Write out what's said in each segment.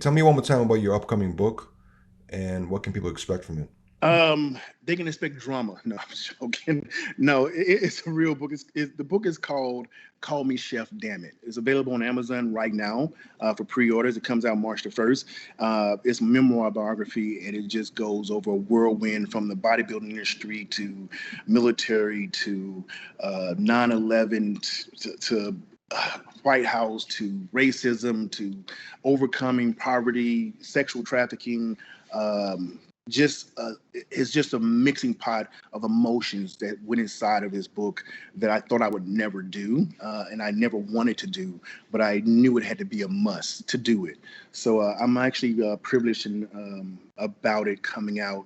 Tell me one more time about your upcoming book and what can people expect from it. They can expect drama. No, I'm joking. No, it's a real book. The book is called "Call Me Chef." Damn it! It's available on Amazon right now for pre-orders. It comes out March the 1st. It's a memoir biography, and it just goes over a whirlwind from the bodybuilding industry to military to 9/11 to White House to racism to overcoming poverty, sexual trafficking. Just it's just a mixing pot of emotions that went inside of this book that I thought I would never do, and I never wanted to do, but I knew it had to be a must to do it. So I'm actually privileged and about it coming out.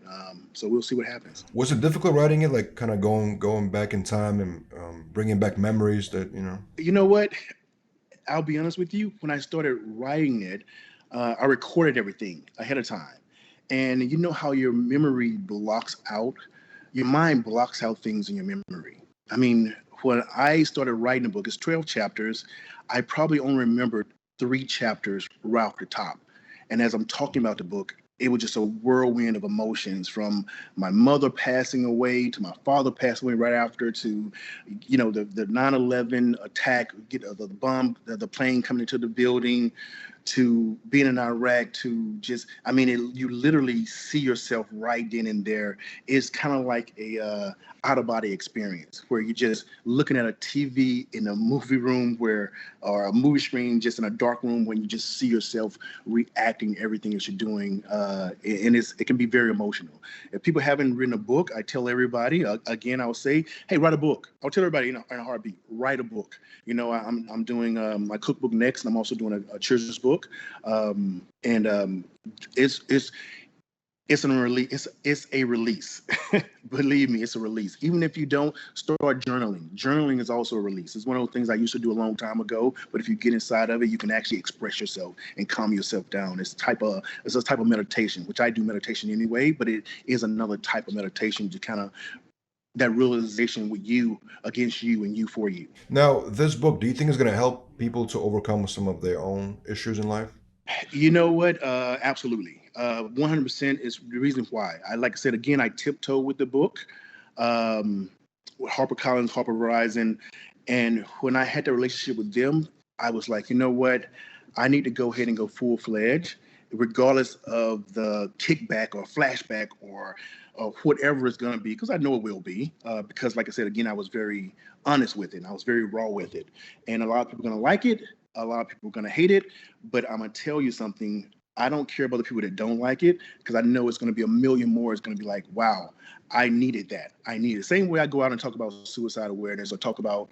So we'll see what happens. Was it difficult writing it, like kind of going back in time and bringing back memories that you know? You know what? I'll be honest with you. When I started writing it, I recorded everything ahead of time. And you know how your memory blocks out? Your mind blocks out things in your memory. I mean, when I started writing the book, it's 12 chapters. I probably only remembered 3 chapters right off the top. And as I'm talking about the book, it was just a whirlwind of emotions from my mother passing away to my father passing away right after to, the 9/11 attack, the bomb, the plane coming into the building, to being in Iraq, to just, I mean, you literally see yourself right then and there. It's kind of like a out of body experience where you're just looking at a TV in a movie room or a movie screen just in a dark room when you just see yourself reacting to everything that you're doing. And it can be very emotional. If people haven't written a book, I tell everybody, again, I'll say, hey, write a book. I'll tell everybody in a heartbeat, write a book. I'm doing my cookbook next, and I'm also doing a children's book. And it's a release. It's a release. Believe me, it's a release. Even if you don't start journaling, journaling is also a release. It's one of those things I used to do a long time ago. But if you get inside of it, you can actually express yourself and calm yourself down. It's a type of meditation, which I do meditation anyway. But it is another type of meditation to kind of that realization with you against you and you for you. Now, this book, do you think is going to help people to overcome some of their own issues in life? You know what? Absolutely. 100% is the reason why. Like I said, again, I tiptoe with the book, with HarperCollins, Harper Verizon. And when I had the relationship with them, I was like, you know what? I need to go ahead and go full fledged, regardless of the kickback or flashback or whatever it's going to be, because I know it will be. Because, like I said, again, I was very honest with it. And I was very raw with it. And a lot of people are going to like it. A lot of people are going to hate it, but I'm going to tell you something. I don't care about the people that don't like it because I know it's going to be a million more. It's going to be like, wow, I needed that. I need it. Same way I go out and talk about suicide awareness or talk about,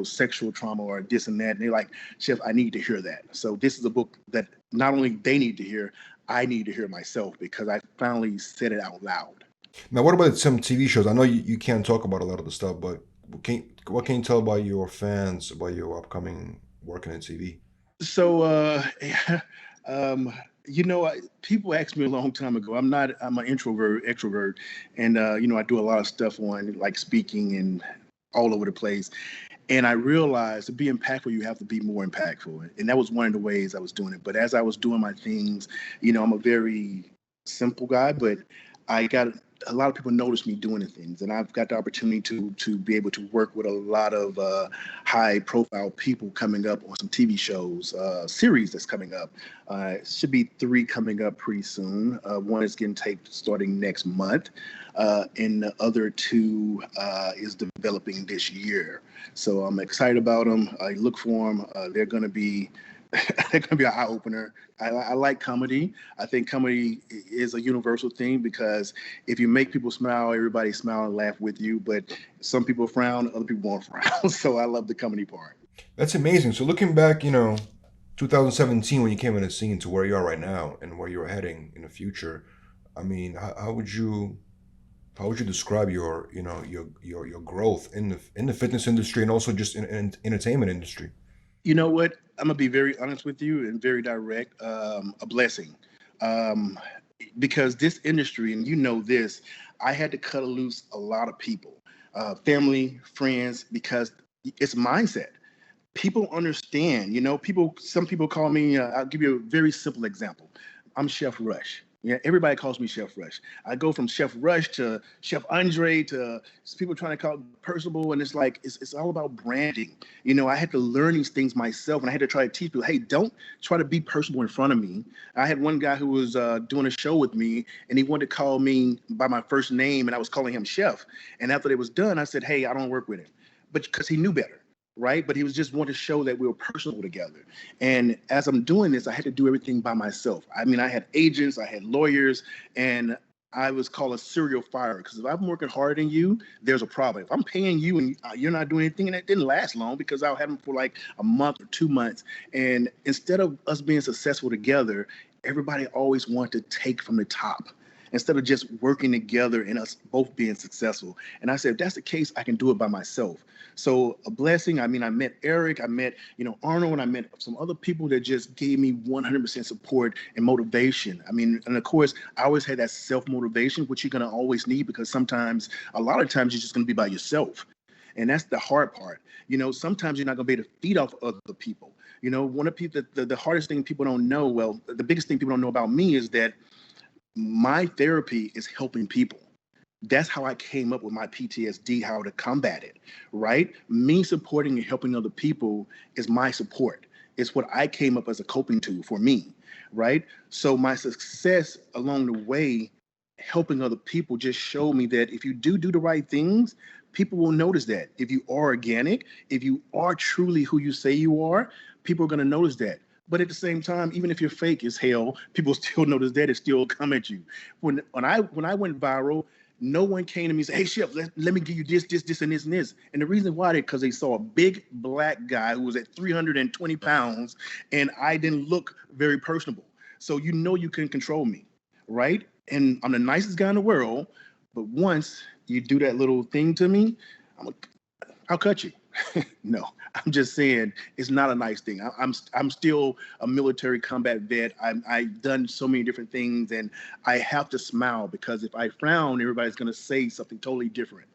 sexual trauma or this and that. And they're like, Chef, I need to hear that. So this is a book that not only they need to hear, I need to hear myself because I finally said it out loud. Now, what about some TV shows? I know you can't talk about a lot of the stuff, but what can you tell about your fans about your upcoming working in TV? So, um, people asked me a long time ago. I'm an introvert, extrovert, and I do a lot of stuff on like speaking and all over the place. And I realized to be impactful, you have to be more impactful. And that was one of the ways I was doing it. But as I was doing my things, I'm a very simple guy, but I got a lot of people notice me doing the things, and I've got the opportunity to be able to work with a lot of high profile people coming up on some TV shows, series that's coming up. Should be 3 coming up pretty soon. One is getting taped starting next month, and the other 2 is developing this year. So I'm excited about them. I look for them. They're going to be they're going to be an eye opener. I like comedy. I think comedy is a universal thing because if you make people smile, everybody smile and laugh with you. But some people frown, other people won't frown. So I love the comedy part. That's amazing. So looking back, 2017 when you came in the scene to where you are right now and where you're heading in the future, I mean, how would you describe your growth in the fitness industry and also just in entertainment industry? You know what? I'm gonna be very honest with you and very direct. A blessing, um, because this industry, and you know this, I had to cut loose a lot of people, family, friends, because it's mindset. People understand, some people call me, I'll give you a very simple example. I'm Chef Rush. Yeah, everybody calls me Chef Rush. I go from Chef Rush to Chef Andre to people trying to call it personable, and it's like it's all about branding. I had to learn these things myself, and I had to try to teach people, hey, don't try to be personable in front of me. I had one guy who was doing a show with me, and he wanted to call me by my first name, and I was calling him Chef. And after it was done, I said, hey, I don't work with him, but because he knew better. Right. But he was just wanting to show that we were personal together. And as I'm doing this, I had to do everything by myself. I mean, I had agents, I had lawyers, and I was called a serial firer because if I'm working harder than you, there's a problem. If I'm paying you and you're not doing anything, and that didn't last long because I'll have them for like a month or 2 months. And instead of us being successful together, everybody always wanted to take from the top instead of just working together and us both being successful. And I said, if that's the case, I can do it by myself. So a blessing. I mean, I met Eric, I met, Arnold, and I met some other people that just gave me 100% support and motivation. I mean, and of course, I always had that self-motivation, which you're going to always need because a lot of times you're just going to be by yourself. And that's the hard part. Sometimes you're not going to be able to feed off other people. One of the hardest thing people don't know, well, the biggest thing people don't know about me is that my therapy is helping people. That's how I came up with my PTSD, how to combat it, right? Me supporting and helping other people is my support. It's what I came up as a coping tool for me, right? So my success along the way, helping other people just showed me that if you do the right things, people will notice that. If you are organic, if you are truly who you say you are, people are going to notice that. But at the same time, even if you're fake as hell, people still notice that and still come at you. When I went viral, no one came to me and said, hey, Chef, let me give you this, and this, and this. And the reason why, because they saw a big black guy who was at 320 pounds, and I didn't look very personable. So you couldn't control me, right? And I'm the nicest guy in the world, but once you do that little thing to me, I'll cut you. No, I'm just saying it's not a nice thing. I'm still a military combat vet. I've done so many different things, and I have to smile because if I frown, everybody's going to say something totally different.